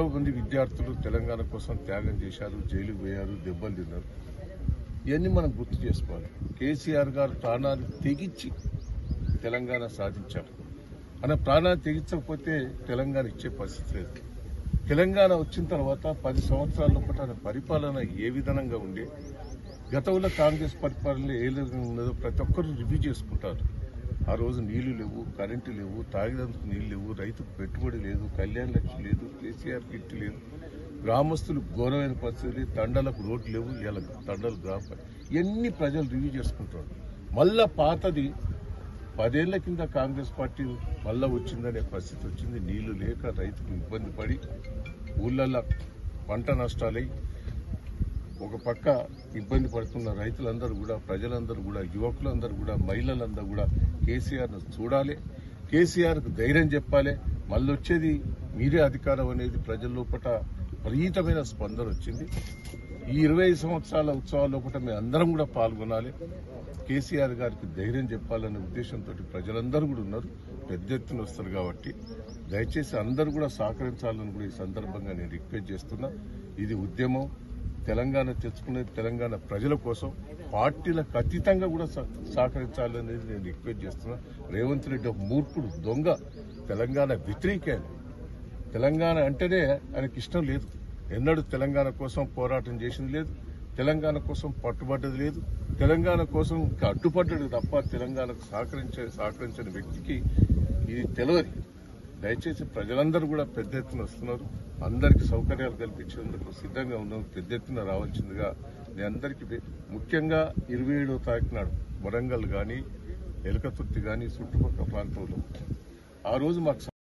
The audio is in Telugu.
మంది విద్యార్థులు తెలంగాణ కోసం త్యాగం చేశారు, జైలుకు పోయారు, దెబ్బలు తిన్నారు. ఇవన్నీ మనం గుర్తు చేసుకోవాలి. కేసీఆర్ గారు ప్రాణాలు తెగించి తెలంగాణ సాధించారు. మన ప్రాణాలు తెగించకపోతే తెలంగాణ ఇచ్చే పరిస్థితి లేదు. తెలంగాణ వచ్చిన తర్వాత 10 సంవత్సరాల పాటు ఆయన పరిపాలన ఏ విధంగా ఉండే, గతంలో కాంగ్రెస్ పరిపాలన ఏ విధంగా ఉన్నదో ప్రతి ఒక్కరు రివ్యూ చేసుకుంటారు. ఆ రోజు నీళ్లు లేవు, కరెంటు లేవు, తాగేందుకు నీళ్లు లేవు, రైతుకు పెట్టుబడి లేదు, కళ్యాణ లక్ష్మి లేదు, కేసీఆర్ కిట్ లేదు, గ్రామస్తులు ఘోరమైన పరిస్థితి, తండలకు రోడ్లు లేవు, ఇలా తండలు గ్రామ ఇవన్నీ ప్రజలు రివ్యూ చేసుకుంటారు. మళ్ళా పాతది 10 ఏళ్ల కింద కాంగ్రెస్ పార్టీ మళ్ళా వచ్చిందనే పరిస్థితి వచ్చింది. నీళ్లు లేక రైతుకు ఇబ్బంది పడి ఊళ్ళల్లో పంట నష్టాలై ఒక పక్క ఇబ్బంది పడుతున్న రైతులందరూ కూడా, ప్రజలందరూ కూడా, యువకులందరూ కూడా, మహిళలందరూ కూడా కేసీఆర్ను చూడాలి, కేసీఆర్కు ధైర్యం చెప్పాలి. మళ్ళీ వచ్చేది మీరే అధికారం అనేది ప్రజల లోపల విపరీతమైన స్పందన వచ్చింది. ఈ 25 సంవత్సరాల ఉత్సవాల లోపల మేము అందరం కూడా పాల్గొనాలి, కేసీఆర్ గారికి ధైర్యం చెప్పాలనే ఉద్దేశంతో ప్రజలందరూ కూడా ఉన్నారు. పెద్ద ఎత్తున వస్తారు కాబట్టి దయచేసి అందరూ కూడా సహకరించాలని కూడా ఈ సందర్భంగా నేను రిక్వెస్ట్ చేస్తున్నా. ఇది ఉద్యమం, తెలంగాణ తెచ్చుకునేది తెలంగాణ ప్రజల కోసం, పార్టీలకు అతీతంగా కూడా సహకరించాలనేది నేను రిక్వెస్ట్ చేస్తున్నా. రేవంత్ రెడ్డి ఒక మూర్ఖుడు, దొంగ, తెలంగాణ వ్యతిరేక. తెలంగాణ అంటేనే ఆయనకి ఇష్టం లేదు. ఎన్నడూ తెలంగాణ కోసం పోరాటం చేసింది లేదు, తెలంగాణ కోసం పట్టుబడ్డది లేదు, తెలంగాణ కోసం అడ్డుపడ్డది తప్ప తెలంగాణకు సహకరించని వ్యక్తికి ఇది తెలియదు. దయచేసి ప్రజలందరూ కూడా పెద్ద ఎత్తున వస్తున్నారు. అందరికీ సౌకర్యాలు కల్పించేందుకు సిద్ధంగా ఉన్నాం. పెద్ద ఎత్తున రావాల్సిందిగా నేను అందరికీ, ముఖ్యంగా 27వ తారీఖు నాడు వరంగల్ కానీ, ఎలకతుర్తి కానీ, చుట్టుపక్కల ప్రాంతంలో ఆ రోజు మాకు